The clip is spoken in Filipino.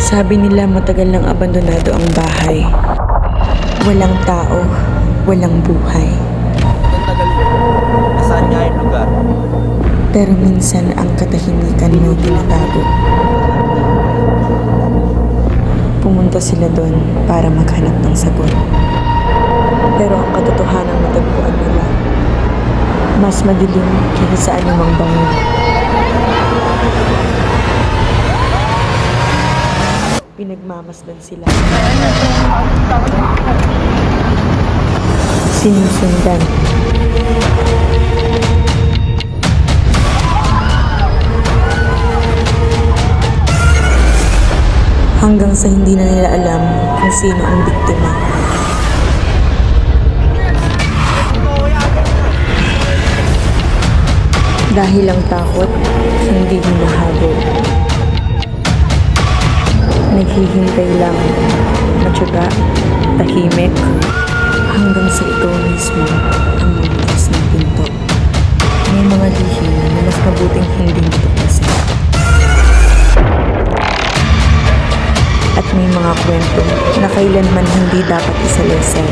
Sabi nila matagal nang abandonado ang bahay. Walang tao, walang buhay. Ang tagal mo. Nasaan nga yung lugar? Pero minsan ang katahimikan may tinatago. Pumunta sila doon para maghanap ng sagot. Pero ang katotohanan matagpuan nila, mas madilim kaysa sa anumang bangon. Pinagmamasdan sila. Sinusundan. Hanggang sa hindi na nila alam kung sino ang biktima. Dahil ang takot, hindi hinahabol. Naghihintay lang, matyaga, tahimik, hanggang sa ito mismo ang magbukas ng pinto. May mga lihim na mas mabuting hindi tuklasin. At may mga kwento na kailanman hindi dapat isalaysay.